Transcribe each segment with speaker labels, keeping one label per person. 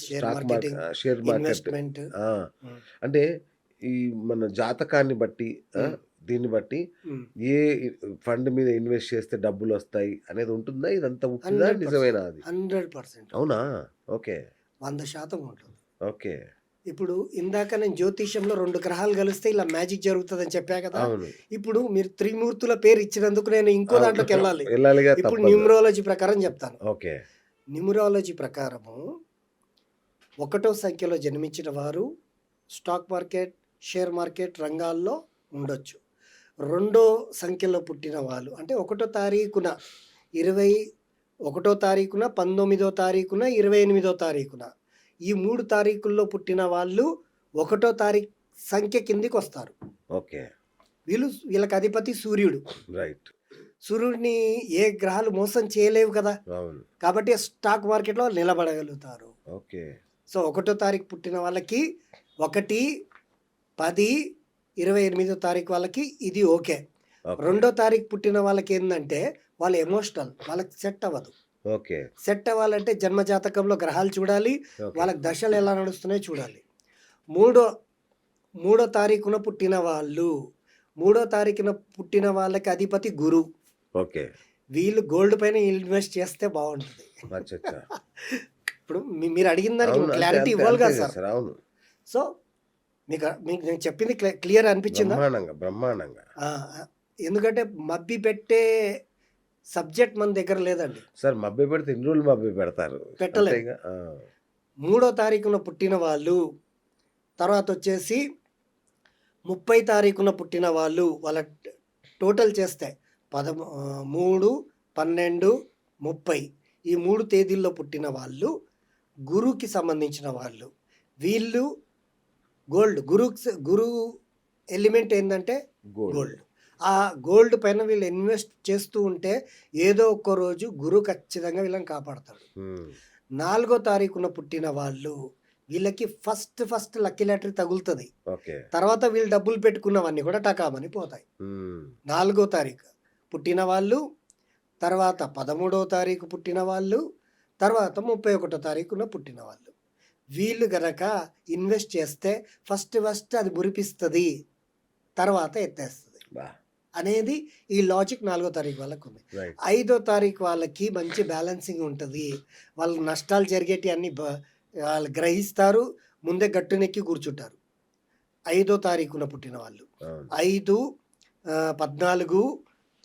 Speaker 1: Share
Speaker 2: stock
Speaker 1: marketing,
Speaker 2: share market.
Speaker 1: Investment.
Speaker 2: ఆ!
Speaker 1: హ్మ్.
Speaker 2: అంటే ఈ మన జాతకాన్ని బట్టి
Speaker 1: హ్మ్.
Speaker 2: దీన్ని బట్టి
Speaker 1: హ్మ్.
Speaker 2: ఏ ఫండ్ మీద ఇన్వెస్ట్ చేస్తే డబ్బులొస్తాయి అనేది ఉంటుందా? ఇదంతా ఉట్టిదా?
Speaker 1: 100%.
Speaker 2: నిజమేనా అది?
Speaker 1: 100%
Speaker 2: అవునా? ఓకే.
Speaker 1: 100% ఉంటుంది.
Speaker 2: ఓకే.
Speaker 1: ఇప్పుడు ఇందాక నేను జ్యోతిష్యంలో 2 గ్రహాలు కలిస్తే ఇలా మ్యాజిక్ జరుగుతదని చెప్పా కదా!
Speaker 2: అవును.
Speaker 1: ఇప్పుడు మీరు త్రిమూర్తుల పేరు ఇచ్చినందుకు నేను ఇంకో
Speaker 2: అవును.
Speaker 1: దాంట్లోకెళ్ళాలి.
Speaker 2: వెళ్ళాలిగా
Speaker 1: ఇప్పుడు
Speaker 2: తప్పదు.
Speaker 1: న్యూమరాలజీ ప్రకారం చెప్తాను.
Speaker 2: ఓకే.
Speaker 1: న్యూమరాలజీ ప్రకారము ఒకటో సంఖ్యలో జన్మించిన వారు స్టాక్ మార్కెట్, షేర్ మార్కెట్ రంగాల్లో ఉండొచ్చు. రెండో సంఖ్యలో పుట్టిన వాళ్ళు అంటే ఒకటో తారీఖున 21 తారీఖున, 19 తారీఖున, 28 తారీఖున ఈ 3 తారీఖుల్లో పుట్టిన వాళ్ళు ఒకటో తారీఖు సంఖ్య కిందికొస్తారు.
Speaker 2: ఓకే.
Speaker 1: వీళ్ళకి అధిపతి సూర్యుడు.
Speaker 2: రైట్.
Speaker 1: సూర్యుడిని ఏ గ్రహాలు మోసం చేయలేవు కదా!
Speaker 2: అవును.
Speaker 1: కాబట్టి స్టాక్ మార్కెట్‌లో వాళ్ళు నిలబడగలుగుతారు.
Speaker 2: ఓకే.
Speaker 1: సో, ఒకటో తారీఖు పుట్టిన వాళ్ళకి 1, 10, 28 తారీఖు వాళ్ళకి ఇది ఓకే.
Speaker 2: ఓకే.
Speaker 1: రెండో తారీఖు పుట్టిన వాళ్ళకేందంటే, వాళ్ళు ఎమోషనల్. వాళ్ళకి సెట్ అవ్వదు.
Speaker 2: ఓకే.
Speaker 1: సెట్ అవ్వాలంటే జన్మ జాతకంలో గ్రహాలు చూడాలి.
Speaker 2: ఓకే.
Speaker 1: వాళ్ళకి దశలు ఎలా నడుస్తున్నాయో చూడాలి. మూడో మూడో తారీఖున పుట్టిన వాళ్ళు, మూడో తారీఖున పుట్టిన వాళ్ళకి అధిపతి గురు.
Speaker 2: ఓకే.
Speaker 1: వీళ్ళు గోల్డ్ పైన ఇన్వెస్ట్ చేస్తే బావుంటది.
Speaker 2: అచ్చచ్చా!
Speaker 1: ఇప్పుడు మీరు అడిగిన దానికి
Speaker 2: అవును. అంతే.
Speaker 1: క్లారిటీ
Speaker 2: అంతే.
Speaker 1: ఇవ్వాలి
Speaker 2: అంతే
Speaker 1: కదా
Speaker 2: కదా
Speaker 1: సార్.
Speaker 2: సార్. అవును.
Speaker 1: సో, మీకు నేను చెప్పింది క్లియర్ అనిపించిందా?
Speaker 2: బ్రహ్మాండంగా. బ్రహ్మాండంగా.
Speaker 1: ఆ! ఎందుకంటే మభ్యపెట్టే సబ్జెక్ట్ మన దగ్గర లేదండి.
Speaker 2: సార్ మభ్యపెడితే ఎన్ని రోజులు మభ్యపెడతారు?
Speaker 1: పెట్టలేం.
Speaker 2: అంతేగా. ఆ!
Speaker 1: మూడో తారీఖున పుట్టిన వాళ్ళు, తర్వాతొచ్చేసి 30 తారీఖున పుట్టిన వాళ్ళు, వాళ్ళ టోటల్ చేస్తే 3, 12, 30 ఈ 3 తేదీల్లో పుట్టిన వాళ్ళు గురుకి సంబంధించిన వాళ్ళు. వీళ్ళు గురు ఎలిమెంట్ ఏందంటే
Speaker 2: గోల్డ్.
Speaker 1: గోల్డ్. ఆ గోల్డ్ పైన వీళ్ళు ఇన్వెస్ట్ చేస్తూ ఉంటే ఏదో ఒక్క రోజు గురువు ఖచ్చితంగా వీళ్ళని కాపాడతాడు.
Speaker 2: హ్మ్.
Speaker 1: 4 తారీఖున పుట్టిన వాళ్ళు వీళ్ళకి ఫస్ట్ లక్కీ లాటరీ తగులుతది.
Speaker 2: ఓకే.
Speaker 1: తర్వాత వీళ్ళు డబ్బులు పెట్టుకున్నవన్నీ కూడా టకామని పోతాయి.
Speaker 2: హ్మ్.
Speaker 1: 4 తారీఖు పుట్టిన వాళ్ళు, తర్వాత 13 తారీఖు పుట్టిన వాళ్ళు, తర్వాత 31 తారీఖున పుట్టిన వాళ్ళు. వీళ్ళు గనక ఇన్వెస్ట్ చేస్తే ఫస్ట్ అది మురిపిస్తది. తర్వాత ఎత్తేస్తది.
Speaker 2: బా!
Speaker 1: అనేది ఈ లాజిక్ 4 తారీఖు వాళ్ళకుంది.
Speaker 2: రైట్.
Speaker 1: 5 తారీఖు వాళ్ళకి మంచి బ్యాలెన్సింగ్ ఉంటది. వాళ్ళు నష్టాలు జరిగేటియన్నీ వాళ్ళు గ్రహిస్తారు. ముందే గట్టునెక్కి కూర్చుంటారు. 5 తారీఖున పుట్టిన వాళ్ళు.
Speaker 2: అవును.
Speaker 1: 5, 14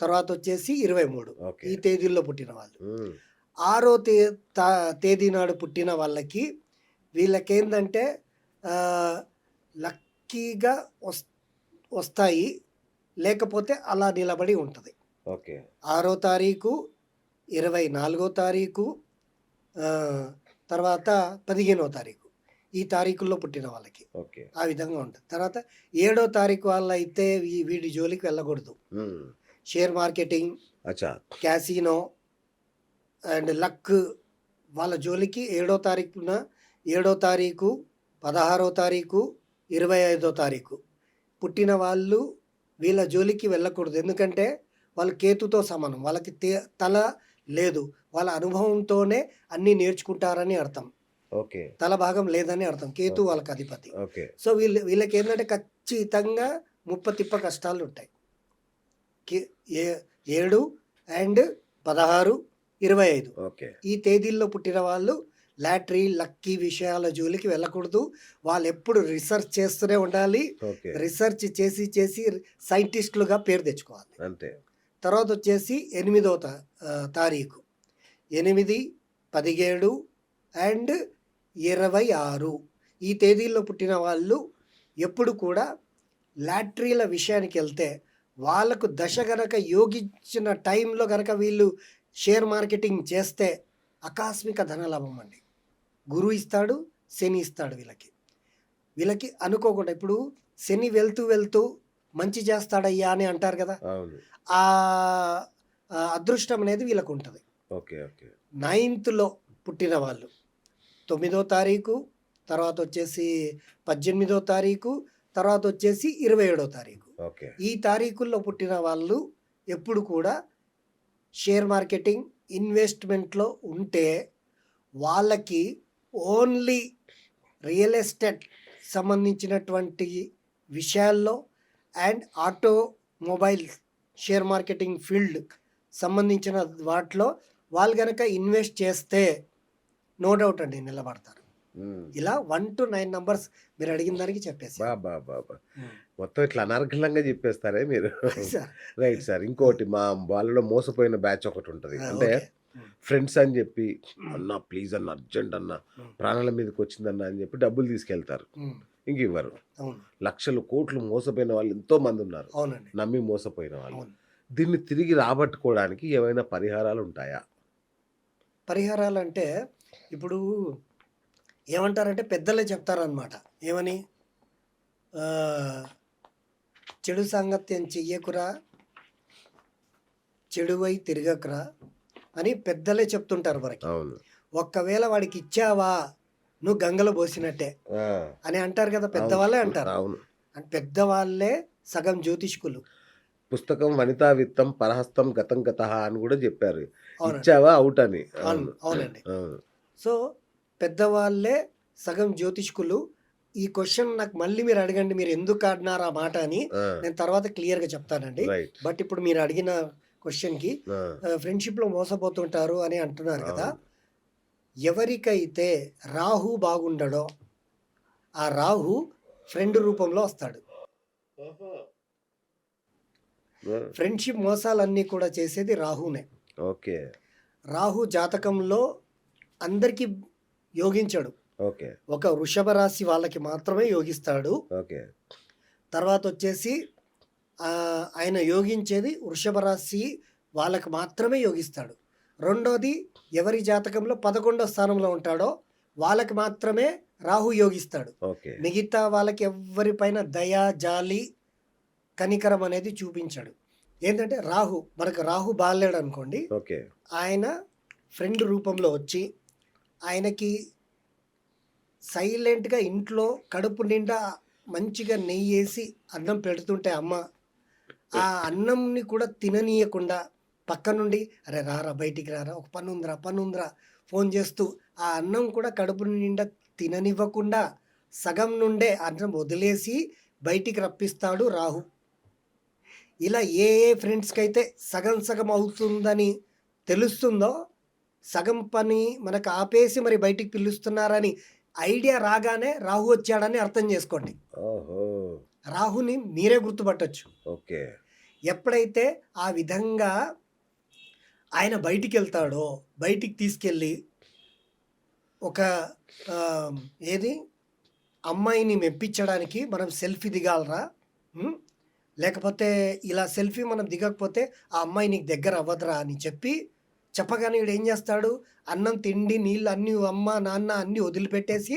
Speaker 1: తర్వాతొచ్చేసి 23
Speaker 2: ఓకే.
Speaker 1: ఈ తేదీల్లో పుట్టిన వాళ్ళు.
Speaker 2: హ్మ్.
Speaker 1: 6 తేదీ నాడు పుట్టిన వాళ్ళకి వీళ్ళకేందంటే ఆహ్, లక్కీగా వస్తాయి. లేకపోతే అలా నిలబడి ఉంటది.
Speaker 2: ఓకే.
Speaker 1: 6 తారీఖు, 24 తారీఖు, ఆహ్, తర్వాత 15 తారీఖు. ఈ తారీఖుల్లో పుట్టిన వాళ్ళకి.
Speaker 2: ఓకే.
Speaker 1: ఆ విధంగా ఉంటది. తర్వాత 7 తారీఖు వాళ్ళైతే వీడి జోలికి వెళ్ళకూడదు.
Speaker 2: హ్మ్.
Speaker 1: షేర్ మార్కెటింగ్,
Speaker 2: అచ్చా!
Speaker 1: క్యాసినో అండ్ లక్ వాళ్ళ జోలికి 7 తారీఖున 7 తారీఖు, 16 తారీఖు, 25 తారీఖు పుట్టిన వాళ్ళు వీళ్ళ జోలికి వెళ్ళకూడదు. ఎందుకంటే వాళ్ళు కేతుతో సమానం. వాళ్ళకి తల లేదు. వాళ్ళ అనుభవంతోనే అన్నీ నేర్చుకుంటారని అర్థం.
Speaker 2: ఓకే.
Speaker 1: తల భాగం లేదని అర్థం. కేతు
Speaker 2: ఓకే.
Speaker 1: వాళ్ళకి అధిపతి.
Speaker 2: ఓకే.
Speaker 1: సో వీళ్ళకేందంటే ఖచ్చితంగా ముప్పతిప్ప కష్టాలుంటాయి. కి ఏ 7 అండ్ 16, 25
Speaker 2: ఓకే.
Speaker 1: ఈ తేదీల్లో పుట్టిన వాళ్ళు లాటరీ, లక్కీ విషయాల జోలికి వెళ్ళకూడదు. వాళ్ళెప్పుడు రిసర్చ్ చేస్తూనే ఉండాలి.
Speaker 2: ఓకే.
Speaker 1: రిసర్చ్ చేసి సైంటిస్టులుగా పేరు తెచ్చుకోవాలి.
Speaker 2: అంతే.
Speaker 1: తర్వాతొచ్చేసి 8 తారీఖు. 8, 17 అండ్ 26 ఈ తేదీల్లో పుట్టిన వాళ్ళు ఎప్పుడు కూడా లాటరీల విషయానికెళ్తే వాళ్ళకు దశ గనక యోగించిన టైంలో గనక వీళ్ళు షేర్ మార్కెటింగ్ చేస్తే ఆకస్మిక ధనలాభం అండి. గురువు ఇస్తాడు, శని ఇస్తాడు వీళ్ళకి. వీళ్ళకి అనుకోకుండా ఇప్పుడు శని వెళ్తూ మంచి చేస్తాడయ్యా అని అంటారు కదా!
Speaker 2: అవును.
Speaker 1: ఆహ్, అదృష్టం అనేది వీళ్ళకుంటది.
Speaker 2: ఓకే. ఓకే.
Speaker 1: 9థ్‌లో పుట్టిన వాళ్ళు 9 తారీఖు, తర్వాతొచ్చేసి 18 తారీఖు, తర్వాతొచ్చేసి 27 తారీఖు.
Speaker 2: ఓకే.
Speaker 1: ఈ తారీఖుల్లో పుట్టిన వాళ్ళు ఎప్పుడు కూడా షేర్ మార్కెటింగ్, ఇన్వెస్ట్‌మెంట్‌లో ఉంటే వాళ్ళకి ఓన్లీ రియల్ ఎస్టేట్ సంబంధించినటువంటి విషయాల్లో and automobile share marketing field సంబంధించిన వాటిలో వాళ్ళు కనుక ఇన్వెస్ట్ చేస్తే నో డౌట్ అండి నిలబడతారు.
Speaker 2: ఉమ్.
Speaker 1: ఇలా 1 to 9 నంబర్స్ మీరు అడిగిన దానికి చెప్పేసి
Speaker 2: బా బా బా బా. మొత్తం ఇట్లా అనర్గళంగా చెప్పేస్తారే మీరు.
Speaker 1: సార్.
Speaker 2: Right sir. ఇంకోటి మా వాళ్ళలో మోసపోయిన బ్యాచ్ ఒకటి ఉంటుంది. అంటే
Speaker 1: ఓకే.
Speaker 2: ఫ్రెండ్స్ అని చెప్పి అన్న ప్లీజ్ అన్న అర్జెంట్ అన్న ప్రాణాల మీదకి వచ్చిందన్న అని చెప్పి డబ్బులు తీసుకెళ్తారు, ఇంక ఇవ్వరు.
Speaker 1: అవును,
Speaker 2: లక్షలు కోట్లు మోసపోయిన వాళ్ళు ఎంతో మంది ఉన్నారు,
Speaker 1: అవునండి,
Speaker 2: నమ్మి మోసపోయిన వాళ్ళు.
Speaker 1: అవును.
Speaker 2: దీన్ని తిరిగి రాబట్టుకోవడానికి ఏమైనా పరిహారాలు ఉంటాయా?
Speaker 1: పరిహారాలు అంటే ఇప్పుడు ఏమంటారంటే పెద్దలే చెప్తారనమాట. ఏమని? ఆ, చెడు సాంగత్యం చెయ్యకురా, చెడువై తిరగకురా అని పెద్దలే చెప్తుంటారు మనకి.
Speaker 2: అవును.
Speaker 1: ఒక్కవేళ వాడికి ఇచ్చావా నువ్వు గంగలో పోసినట్టే
Speaker 2: ఆ,
Speaker 1: అని అంటారు కదా, పెద్దవాళ్ళే అంటారు.
Speaker 2: అవును.
Speaker 1: అంటే పెద్దవాళ్ళే సగం జ్యోతిష్కులు.
Speaker 2: పుస్తకం వనితా విత్తం పరహస్తం గతం గత అని కూడా చెప్పారు.
Speaker 1: అవునండి,
Speaker 2: ఇచ్చావా అవుట్ అని.
Speaker 1: అవును, అవునండి.
Speaker 2: అవును.
Speaker 1: సో పెద్దవాళ్ళే సగం జ్యోతిష్కులు. ఈ క్వశ్చన్ నాకు మళ్ళీ మీరు అడగండి, మీరు ఎందుకు ఆడినారు ఆ మాట అని
Speaker 2: ఆ,
Speaker 1: నేను తర్వాత క్లియర్గా చెప్తానండి.
Speaker 2: రైట్.
Speaker 1: బట్ ఇప్పుడు మీరు అడిగిన క్వశ్చన్కి
Speaker 2: ఆ,
Speaker 1: ఫ్రెండ్షిప్లో మోసపోతుంటారు అని అంటున్నారు కదా.
Speaker 2: అవును.
Speaker 1: ఎవరికైతే రాహు బాగుండడో ఆ రాహు ఫ్రెండ్ రూపంలో వస్తాడు.
Speaker 2: ఆ,
Speaker 1: ఫ్రెండ్షిప్ మోసాలన్నీ కూడా చేసేది రాహునే.
Speaker 2: ఓకే
Speaker 1: రాహు జాతకంలో అందరికీ యోగించాడు.
Speaker 2: ఓకే
Speaker 1: ఒక వృషభ రాశి వాళ్ళకి మాత్రమే యోగిస్తాడు.
Speaker 2: ఓకే
Speaker 1: తర్వాత వచ్చేసి ఆయన యోగించేది వృషభ రాశి వాళ్ళకి మాత్రమే యోగిస్తాడు. రెండోది ఎవరి జాతకంలో 11వ స్థానంలో ఉంటాడో వాళ్ళకి మాత్రమే రాహు యోగిస్తాడు.
Speaker 2: ఓకే
Speaker 1: మిగతా వాళ్ళకి ఎవరిపైన దయ, జాలి, కనికరం అనేది చూపించాడు. ఏంటంటే మనకు రాహు బాలేడు అనుకోండి,
Speaker 2: ఓకే
Speaker 1: ఆయన ఫ్రెండ్ రూపంలో వచ్చి ఆయనకి సైలెంట్గా ఇంట్లో కడుపు నిండా మంచిగా నెయ్యి వేసి అన్నం పెడుతుంటే అమ్మ ఆ అన్నంని కూడా తిననీయకుండా పక్క నుండి అరే రారా బయటికి రారా, ఒక పని ఉందిరా ఫోన్ చేస్తూ ఆ అన్నం కూడా కడుపు నిండా తిననివ్వకుండా సగం నుండే అన్నం వదిలేసి బయటికి రప్పిస్తాడు రాహు. ఇలా ఏ ఫ్రెండ్స్కి అయితే సగం సగం అవుతుందని తెలుస్తుందో, సగం పని మనకు ఆపేసి మరి బయటికి పిలుస్తున్నారని ఐడియా రాగానే రాహు వచ్చాడని అర్థం చేసుకోండి.
Speaker 2: ఓహో
Speaker 1: రాహుని మీరే గుర్తుపట్టచ్చు.
Speaker 2: ఓకే
Speaker 1: ఎప్పుడైతే ఆ విధంగా ఆయన బయటికి వెళ్తాడో, బయటికి తీసుకెళ్ళి ఒక ఆ, ఏది అమ్మాయిని మెప్పించడానికి మనం సెల్ఫీ దిగాలరా, ఉం? లేకపోతే ఇలా సెల్ఫీ మనం దిగకపోతే ఆ అమ్మాయి నీకు దగ్గర అవ్వదురా అని చెప్పగానే వీడు ఏం చేస్తాడు? అన్నం, తిండి, నీళ్ళు అన్నీ అమ్మ నాన్న అన్నీ వదిలిపెట్టేసి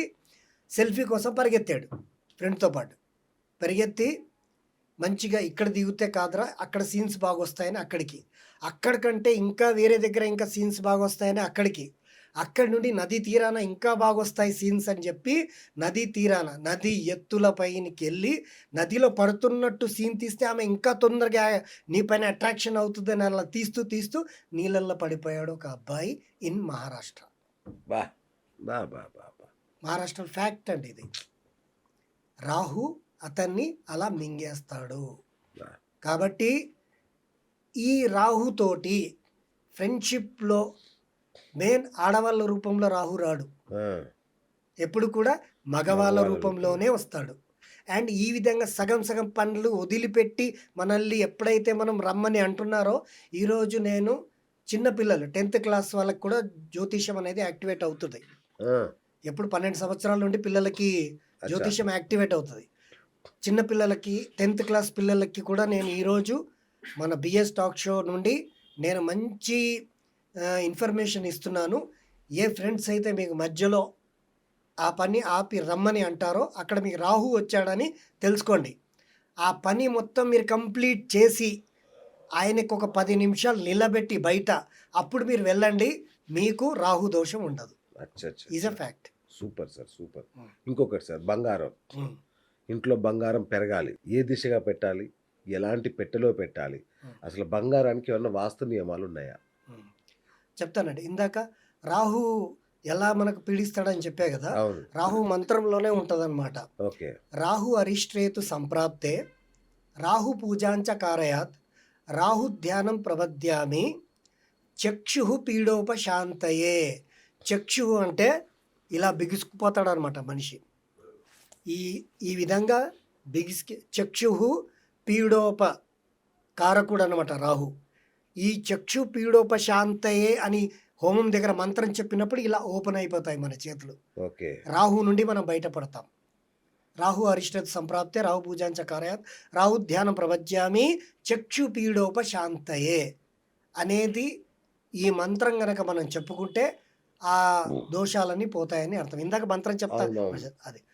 Speaker 1: సెల్ఫీ కోసం పరిగెత్తాడు ఫ్రెండ్తో పాటు. పరిగెత్తి మంచిగా ఇక్కడ దిగితే కాదురా అక్కడ సీన్స్ బాగా వస్తాయని అక్కడికంటే ఇంకా వేరే దగ్గర ఇంకా సీన్స్ బాగా వస్తాయని అక్కడి నుండి నది తీరాన ఇంకా బాగా వస్తాయి సీన్స్ అని చెప్పి నది తీరాన నది ఎత్తుల పైనకి వెళ్ళి నదిలో పడుతున్నట్టు సీన్ తీస్తే ఆమె ఇంకా తొందరగా నీ పైన అట్రాక్షన్ అవుతుందని అలా తీస్తూ నీళ్ళల్లో పడిపోయాడు ఒక అబ్బాయి ఇన్ మహారాష్ట్ర.
Speaker 2: బా బా బా బా బా
Speaker 1: మహారాష్ట్ర ఫ్యాక్ట్ అండి ఇది. రాహు అతన్ని అలా మింగేస్తాడు.
Speaker 2: బా.
Speaker 1: కాబట్టి ఈ రాహుతోటి ఫ్రెండ్షిప్లో మెయిన్ ఆడవాళ్ళ రూపంలో రాహు రాడు,
Speaker 2: ఆ,
Speaker 1: ఎప్పుడు కూడా మగవాళ్ళ
Speaker 2: మగవాళ్ళ
Speaker 1: రూపంలోనే వస్తాడు. అండ్ ఈ విధంగా సగం సగం పనులు వదిలిపెట్టి మనల్ని ఎప్పుడైతే మనం రమ్మని అంటున్నారో, ఈరోజు నేను చిన్నపిల్లలు 10th క్లాస్ వాళ్ళకి కూడా జ్యోతిష్యం అనేది యాక్టివేట్ అవుతుంది.
Speaker 2: ఆ,
Speaker 1: ఎప్పుడు 12 సంవత్సరాల నుండి పిల్లలకి
Speaker 2: అచ్చా.
Speaker 1: జ్యోతిష్యం యాక్టివేట్ అవుతుంది. చిన్నపిల్లలకి 10th క్లాస్ పిల్లలకి కూడా నేను ఈరోజు మన బిఎస్ టాక్ షో నుండి నేను మంచి ఇన్ఫర్మేషన్ ఇస్తున్నాను. ఏ ఫ్రెండ్స్ అయితే మీకు మధ్యలో ఆ పని ఆపి రమ్మని అంటారో అక్కడ మీకు రాహు వచ్చాడని తెలుసుకోండి. ఆ పని మొత్తం మీరు కంప్లీట్ చేసి ఆయనకు ఒక 10 నిమిషాలు నిలబెట్టి బయట అప్పుడు మీరు వెళ్ళండి, మీకు రాహు దోషం ఉండదు.
Speaker 2: అచ్చా అచ్చా
Speaker 1: is a fact.
Speaker 2: Super sir super. ఇంకొకటి సార్, బంగారం. ఇంట్లో బంగారం పెరగాలి, ఏ దిశగా పెట్టాలి, ఎలాంటి పెట్టెలో పెట్టాలి, అసలు బంగారానికి ఏమన్నా వాస్తు నియమాలు ఉన్నాయా?
Speaker 1: చెప్తానండి. ఇందాక రాహు ఎలా మనకు పీడిస్తాడని చెప్పా కదా,
Speaker 2: అవును.
Speaker 1: రాహు మంత్రంలోనే ఉంటదన్నమాట.
Speaker 2: ఓకే.
Speaker 1: రాహు అరిష్ట్రేతు సంప్రాప్తే రాహు పూజాంచ కారయాత్ రాహు ధ్యానం ప్రపద్యామి చక్షు పీడోపశాంతయే. చక్షు అంటే ఇలా బిగుసుకుపోతాడు అనమాట మనిషి. ఈ ఈ విధంగా బిగిసికి చక్షు పీడోప కారకుడు అనమాట రాహు. ఈ చక్షు పీడోపశాంతయే అని హోమం దగ్గర మంత్రం చెప్పినప్పుడు ఇలా ఓపెన్ అయిపోతాయి మన చేతులు.
Speaker 2: ఓకే.
Speaker 1: రాహు నుండి మనం బయటపడతాం. రాహు అరిష్టత్ సంప్రాప్తే రాహు పూజాంచ కార్యాత్ రాహు ధ్యానం ప్రపద్యామి చక్షు పీడోపశాంతయే అనేది ఈ మంత్రం గనక మనం చెప్పుకుంటే ఆ దోషాలన్నీ పోతాయని అర్థం. ఇందాక మంత్రం చెప్తా
Speaker 2: అవునవును.
Speaker 1: అది